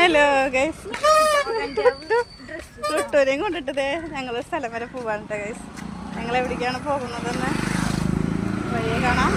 Hello guys, ടുട്ടൂരെയും കൊണ്ടിട്ടതേ ഞങ്ങൾ സ്ഥലം വരെ പോവാനുണ്ട് ഗൈസ്. ഞങ്ങൾ എവിടേക്കാണ് പോകുന്നതെന്ന് വഴിയെ കാണാം.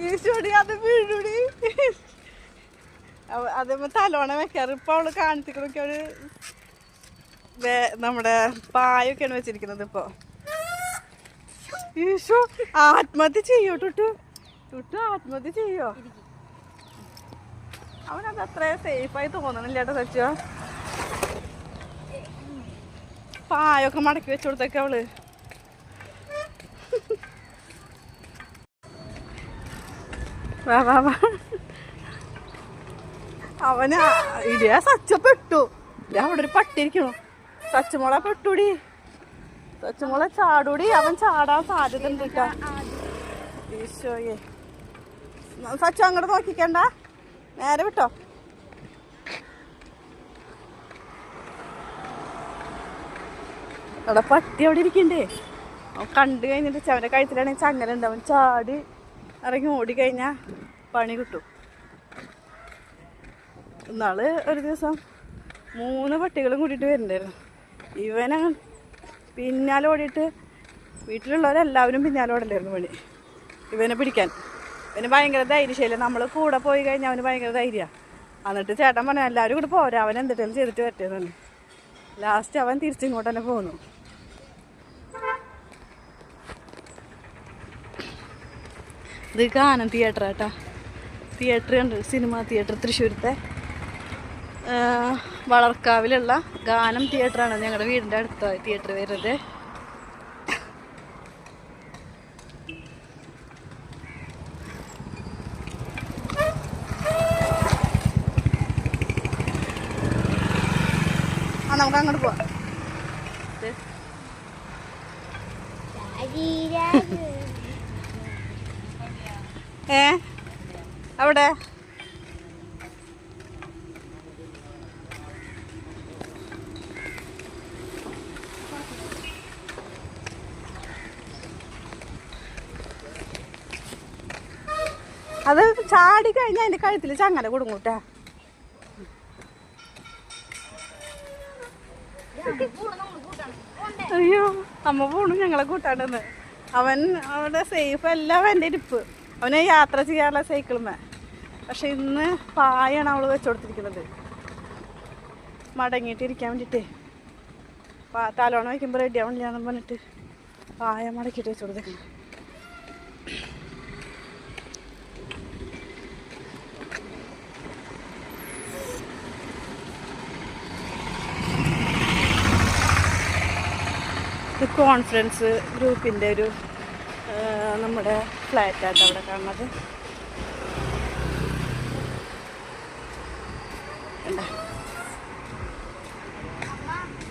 ഈശോടി അത് വീഴുടി, അതേപോലെ തലോണം വെക്കാറ്. ഇപ്പൊ അവള് കാണിച്ചിട്ടൊക്കെ ഒരു നമ്മുടെ പായൊക്കെയാണ് വെച്ചിരിക്കുന്നത്. ഇപ്പൊ ഈശോ ആത്മഹത്യ ചെയ്യോ? ടുട്ടു ആത്മഹത്യ ചെയ്യോ? അവനത് അത്ര സേഫായി തോന്നണില്ല കേട്ടോ സച്ചോ. പായൊക്കെ മടക്കി വെച്ചു കൊടുത്തേക്ക അവള്. വാ അവന് ഇടിയാ സച്ച പെട്ടു. അവിടെ ഒരു പട്ടി ഇരിക്കണു. സച്ചുമോളെ പെട്ടൂടി, സച്ചുമോളെ ചാടൂടി. അവൻ ചാടാൻ സാധ്യത ഉണ്ട് കേട്ടോ. ഈശോയെ, സച്ചു അങ്ങോട്ട് നോക്കിക്കണ്ട, നേരെ വിട്ടോ. അവിടെ പട്ടി അവിടെ ഇരിക്കണ്ടേ. അവൻ കണ്ടു കഴിഞ്ഞിട്ട് അവൻ്റെ കഴുത്തിലാണെങ്കിൽ ചങ്ങലുണ്ട്. അവൻ ചാടി ഇറങ്ങി ഓടിക്കഴിഞ്ഞാൽ പണി കിട്ടും. ഇന്നാള് ഒരു ദിവസം 3 പട്ടികളും കൂട്ടിയിട്ട് വരുന്നുണ്ടായിരുന്നു. ഇവനെ പിന്നാലെ ഓടിയിട്ട് വീട്ടിലുള്ളവരെല്ലാവരും പിന്നാലെ ഓടലായിരുന്നു പണി ഇവനെ പിടിക്കാൻ. ഇവന് ഭയങ്കര ധൈര്യശീലം. നമ്മൾ കൂടെ പോയി കഴിഞ്ഞാൽ അവന് ഭയങ്കര ധൈര്യമാണ്. എന്നിട്ട് ചേട്ടൻ പറഞ്ഞു എല്ലാവരും കൂടെ പോരാ, അവൻ എന്തെങ്കിലും ചെയ്തിട്ട് പറ്റിയതെന്ന്. ലാസ്റ്റ് അവൻ തിരിച്ചിങ്ങോട്ട് തന്നെ പോന്നു. ഇത് ഗാനം തിയേറ്റർ കേട്ടോ. തിയേറ്റർ ഉണ്ട്, സിനിമ തിയേറ്റർ, തൃശ്ശൂരത്തെ വളർക്കാവിലുള്ള ഗാനം തിയേറ്ററാണ്. ഞങ്ങളുടെ വീടിൻ്റെ അടുത്ത തിയേറ്റർ വരുന്നത്. നമുക്ക് അങ്ങോട്ട് പോവാം. അവിടെ അത് ചാടി കഴിഞ്ഞാൽ അതിൻ്റെ കഴുത്തിൽ ചങ്ങല കൊടുങ്ങൂട്ടാ. അയ്യോ, അമ്മ പോണു ഞങ്ങളെ കൂട്ടാണ്ടെന്ന്. അവൻ അവിടെ സേഫ് അല്ല അവൻ്റെ ഇരിപ്പ്. അവന് യാത്ര ചെയ്യാറുള്ള സൈക്കിളുമേ. പക്ഷെ ഇന്ന് പായാണ് അവൾ വെച്ചു കൊടുത്തിരിക്കുന്നത് മടങ്ങിയിട്ടിരിക്കാൻ വേണ്ടിയിട്ടേ. തലോണം വയ്ക്കുമ്പോൾ റെഡി ആവണില്ലാന്ന് പറഞ്ഞിട്ട് പായ മടക്കിയിട്ട് വെച്ചു കൊടുത്തേക്കണം. ഇത് കോൺഫറൻസ് ഗ്രൂപ്പിൻ്റെ ഒരു നമ്മുടെ ഫ്ലാറ്റായിട്ട് അവിടെ കാണുന്നത്.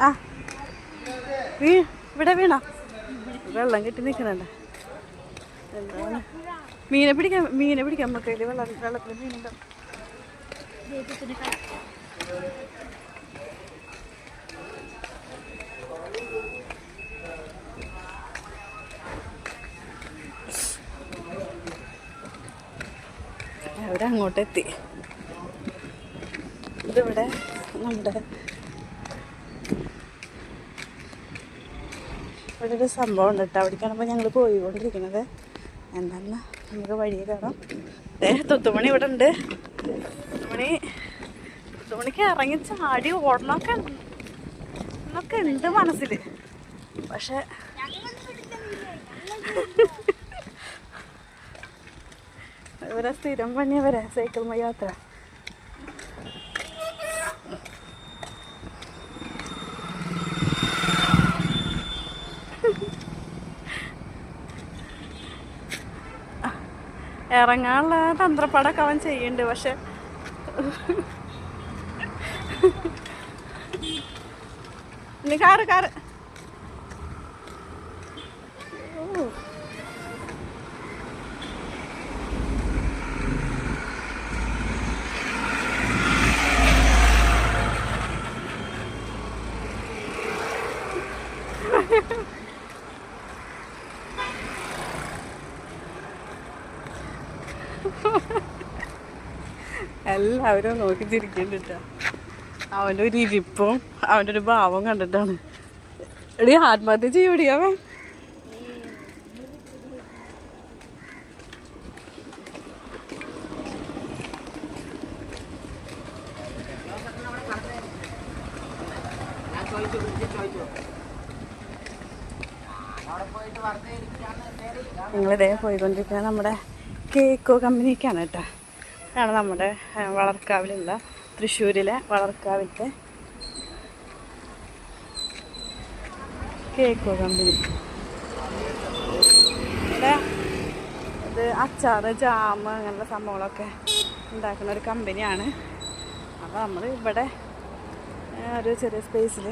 ആ ഇവിടെ വീണോ? വെള്ളം കെട്ടി നിൽക്കുന്നുണ്ട്. എന്താണ് മീനെ പിടിക്കാൻ മക്കയില് വെള്ളത്തിൽ മീനുണ്ടോ? അവിടെ അങ്ങോട്ടെത്തി. ഇതിവിടെ നമ്മുടെ ഇവിടെ ഒരു സംഭവം ഉണ്ട് കേട്ടോ. അവിടേക്കാണിപ്പോൾ ഞങ്ങൾ പോയിക്കൊണ്ടിരിക്കുന്നത്. എന്നാലും നമുക്ക് വഴിയെ കാണാം. തുത്തുമണി ഇവിടെ ഉണ്ട്. തുത്തുമണിക്ക് ഇറങ്ങി ചാടി ഓടണമൊക്കെ എന്നൊക്കെ ഉണ്ട് മനസ്സിൽ. പക്ഷെ ഇവരെ സ്ഥിരം പണിയവരെ സൈക്കിൾ യാത്ര. ഇറങ്ങാനുള്ള തന്ത്രപ്പാടൊക്കെ അവൻ ചെയ്യുന്നുണ്ട്. പക്ഷെ ഇനി കാറ് എല്ലാവരും നോക്കി ചിരിക്കുന്നുണ്ട്. അവൻ്റെ ഒരു ഇരിപ്പും അവൻ്റെ ഒരു ഭാവം കണ്ടിട്ടാണ്. എടി ആത്മഹത്യ ചെയ്യൂടി അവൻ. ഞങ്ങളിതേ പോയിക്കൊണ്ടിരിക്കുന്നത് നമ്മുടെ കേക്കോ കമ്പനിക്കാണ് കേട്ടോ. ആണ് നമ്മുടെ വളർക്കാവിലുള്ള തൃശ്ശൂരിലെ വളർക്കാവിലത്തെ കേക്കോ കമ്പനി. ഇവിടെ ഇത് അച്ചാറ്, ജാം അങ്ങനെയുള്ള സംഭവങ്ങളൊക്കെ ഉണ്ടാക്കുന്ന ഒരു കമ്പനിയാണ്. അപ്പോൾ നമ്മൾ ഇവിടെ ഒരു ചെറിയ സ്പേസിൽ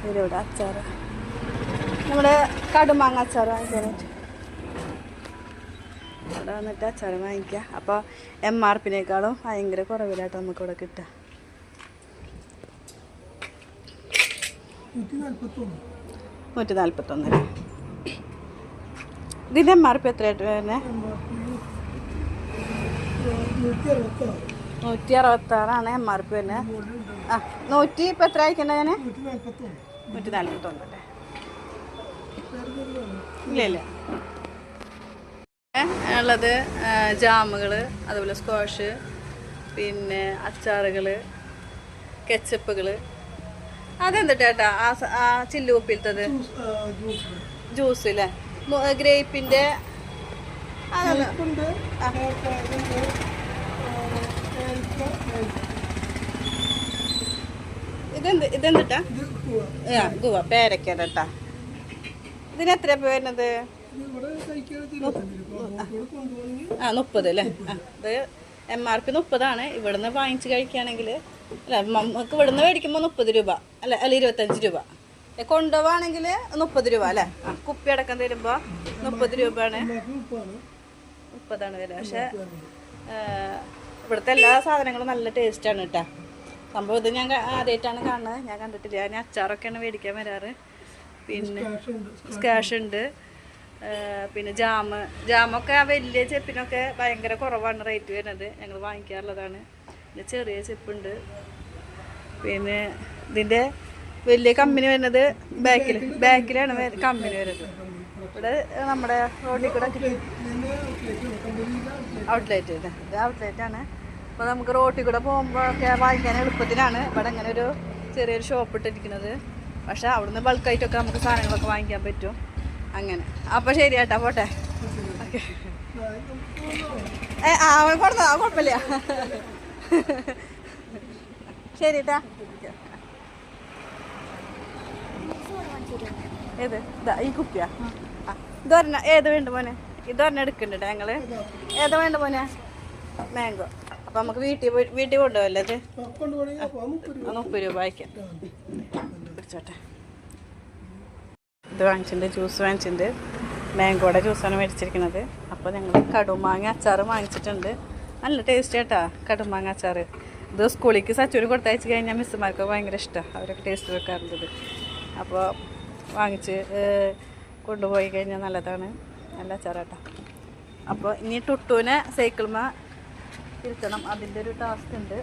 ഇവിടെ അച്ചാറ്, നമ്മുടെ കടുമാങ്ങ അച്ചാറ് വാങ്ങിക്കാനായിട്ട് ഇവിടെ വന്നിട്ട് അച്ചാറ് വാങ്ങിക്കുക. അപ്പോൾ MRP-നേക്കാളും ഭയങ്കര കുറവിലായിട്ട് നമുക്കിവിടെ കിട്ടുക. 141. ഇതിൻ്റെ MRP എത്രയായിട്ട് വരുന്നത്? 166 MRP വരുന്നത്. 100 ഇപ്പം എത്ര അയക്കണ്ടേ? ഞാൻ 141 അല്ലേ? ഇല്ല ഉള്ളത് ജാമുകൾ, അതുപോലെ സ്ക്വാഷ്, പിന്നെ അച്ചാറുകൾ, കെച്ചപ്പുകൾ. അതെന്തിട്ടാ ആ ചില്ലുകുപ്പിലത്തത്? ജ്യൂസ് അല്ലേ? ഗ്രേപ്പിൻ്റെ ഇതെന്തിട്ടാ? ഗുവ പേരക്കേട്ടാ. ഇതിന് എത്രയാ വരുന്നത്? 30 അല്ലേ? ഇത് MRP 30. ഇവിടുന്ന് വാങ്ങിച്ച് കഴിക്കുകയാണെങ്കിൽ, അല്ല നമുക്ക് ഇവിടുന്ന് മേടിക്കുമ്പോൾ 30 രൂപ അല്ല 25 രൂപ. കൊണ്ടുപോവാണെങ്കിൽ 30 രൂപ അല്ലേ? കുപ്പി അടക്കം തരുമ്പോൾ 30 രൂപയാണ്. 30 വരിക. പക്ഷേ ഇവിടുത്തെ എല്ലാ സാധനങ്ങളും നല്ല ടേസ്റ്റാണ് കേട്ടോ. സംഭവം ഇത് ഞാൻ ആദ്യമായിട്ടാണ് കാണുന്നത്, ഞാൻ കണ്ടിട്ടില്ല. ഞാൻ അച്ചാറൊക്കെയാണ് മേടിക്കാൻ വരാറ്. പിന്നെ സ്കാഷ് ഉണ്ട്, പിന്നെ ജാമൊക്കെ ആ വലിയ ചെപ്പിനൊക്കെ ഭയങ്കര കുറവാണ് റേറ്റ് വരുന്നത്. ഞങ്ങൾ വാങ്ങിക്കാറുള്ളതാണ്. പിന്നെ ചെറിയ ചെപ്പുണ്ട്. പിന്നെ ഇതിൻ്റെ വലിയ കമ്പനി വരുന്നത് ബാക്കിലാണ് കമ്പനി വരുന്നത്. ഇവിടെ നമ്മുടെ റോഡിൽ കൂടെ ഔട്ട്ലെറ്റ് ഇത് ഔട്ട്ലെറ്റാണ്. അപ്പോൾ നമുക്ക് റോഡിൽ കൂടെ പോകുമ്പോഴൊക്കെ വാങ്ങിക്കാൻ എളുപ്പത്തിനാണ് ഇവിടെ ഇങ്ങനെ ഒരു ചെറിയൊരു ഷോപ്പ് ഇട്ടിരിക്കുന്നത്. പക്ഷെ അവിടുന്ന് ബൾക്കായിട്ടൊക്കെ നമുക്ക് സാധനങ്ങളൊക്കെ വാങ്ങിക്കാൻ പറ്റും. അങ്ങനെ. അപ്പോൾ ശരി ചേട്ടാ, പോട്ടെ. ഓക്കെ. അവൻ കൊടുത്താ കുഴപ്പമില്ല. ശരി ഏട്ടാ. ഏത് ഇതാ ഈ കുപ്പിയാ? ഇതൊരെണ്ണം ഏത് വേണ്ട മോനെ? ഇതൊരെണ്ണം എടുക്കണ്ടേ ഞങ്ങൾ? ഏതാ വേണ്ട മോനെ? മാംഗോ. അപ്പം നമുക്ക് വീട്ടിൽ കൊണ്ടുപോകല്ലേ ഇത്? 30 രൂപ അയക്കാം. പിടിച്ചോട്ടെ. ഇത് വാങ്ങിച്ചിട്ടുണ്ട്, ജ്യൂസ് വാങ്ങിച്ചിട്ടുണ്ട്. മാംഗോയുടെ ജ്യൂസാണ് മേടിച്ചിരിക്കുന്നത്. അപ്പോൾ ഞങ്ങൾ കടുമാങ്ങ അച്ചാറ് വാങ്ങിച്ചിട്ടുണ്ട്. നല്ല ടേസ്റ്റ് കേട്ടാ കടുമാങ്ങ അച്ചാറ്. ഇത് സ്കൂളിലേക്ക് സച്ചൂര് കൊടുത്തയച്ച് കഴിഞ്ഞാൽ മിസ്സുമാർക്ക് ഭയങ്കര ഇഷ്ടമാണ്. അവരൊക്കെ ടേസ്റ്റ് വെക്കാറുണ്ട്. അപ്പോൾ വാങ്ങിച്ച് കൊണ്ടുപോയി കഴിഞ്ഞാൽ നല്ലതാണ്. നല്ല അച്ചാറാട്ടാ. അപ്പോൾ ഇനി ടുട്ടൂനെ സൈക്കിൾമ തിരിച്ചണം. അതിൻ്റെ ഒരു ടാസ്ക് ഉണ്ട്.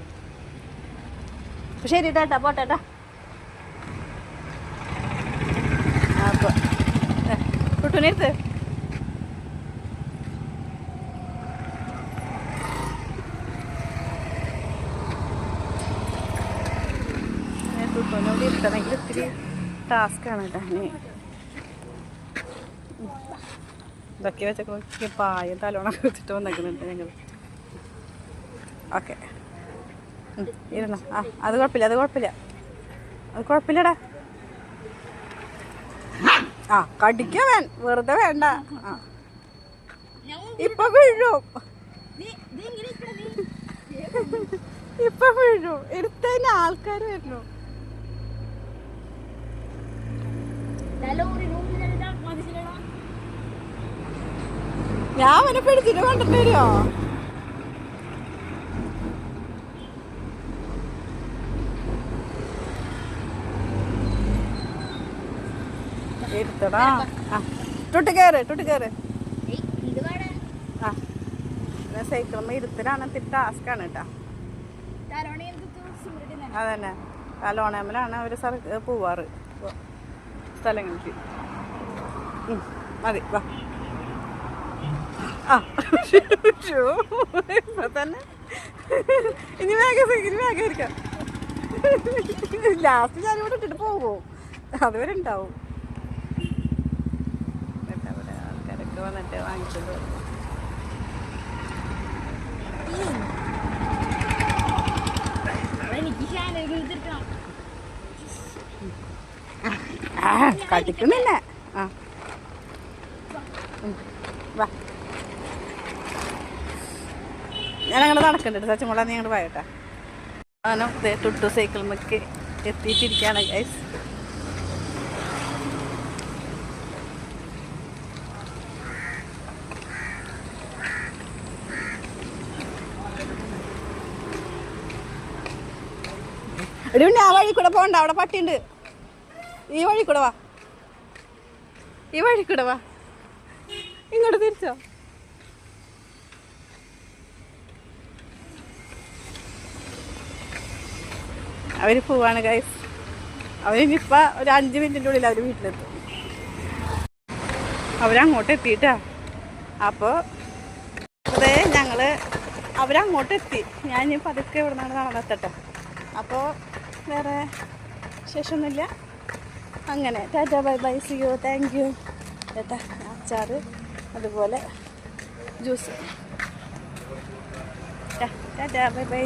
അപ്പോൾ ശരി കേട്ടാ, പോട്ടേട്ടാ. അപ്പോൾ ടുട്ടൂനെടുത്ത് ടുട്ടൂനോട് ഇരുത്തണമെങ്കിൽ ഇത്തിരി ടാസ്ക്കാണ് കേട്ടോ. ഇതൊക്കെ വെച്ചൊക്കെ പായം തലോണൊക്കെ വെച്ചിട്ട് വന്നേക്കുന്നുണ്ട് ഞങ്ങൾ. ഓക്കെ ഇരുന്നോ. അത് കുഴപ്പമില്ലടാ. കടിക്കാൻ വെറുതെ വേണ്ട. ഇപ്പൊ വീഴും എടുത്തതിന് ആൾക്കാർ വരുന്നു. ഞാൻ അവനെ പിടിച്ചിട്ട് കൊണ്ടിട്ട് വരുമോ? എടുത്തടാ. ടുട്ടി കയറ്. പിന്നെ സൈക്കിളുമ്പോൾ ഇരുത്തലാണ് ഇത്തിരി ടാസ്ക്കാണ് കേട്ടോ. അതന്നെ ലോണേമലാണ് അവർ പോവാറ് സ്ഥലങ്ങൾക്ക്. മതി വാ. ആ ഇപ്പൊ തന്നെ ഇനി വേഗം ഇരിക്കാം. ലാസ്റ്റ് ഞാനിവിടെ ഇട്ടിട്ട് പോകുമോ, അതുവരെ ഉണ്ടാവും. അവിടെ ആൾക്കാരൊക്കെ വന്നിട്ട് വാങ്ങിച്ചോണ്ട് വരും. കടിക്കുന്നില്ല. ആ വാ, ഞാനങ്ങോട്ട് നടക്കണ്ട സച്ചിമുള്ള, നീ അങ്ങോട്ട് പോയട്ടാ. അങ്ങനെ ടുട്ടു സൈക്കിൾ മക്ക് എത്തിയിട്ടിരിക്കുകയാണ് ഗൈസ്. എടി ആ വഴി കൂടെ പോകണ്ട, അവിടെ പട്ടിയുണ്ട്. ഈ വഴി കൂടെ വാ, ഈ വഴി കൂടെ വാ. ഇങ്ങോട്ട് തിരിച്ചോ. അവർ പോവാണ് ഗൈസ്. അവരിനിപ്പോൾ ഒരു 5 മിനിറ്റിൻ്റെ ഉള്ളിൽ അവർ വീട്ടിലെത്തും. അവരങ്ങോട്ട് എത്തിയിട്ടാ. അപ്പോൾ അതേ അവരങ്ങോട്ട് എത്തി. ഞാനിനി പതുക്കെ ഇവിടെ നിന്നാണ് നടന്നെത്തട്ടെ. അപ്പോൾ വേറെ വിശേഷമൊന്നുമില്ല. അങ്ങനെ tata bye bye, see you, thank you. Tata. അച്ചാറ് അതുപോലെ ജ്യൂസ്. Tata bye by.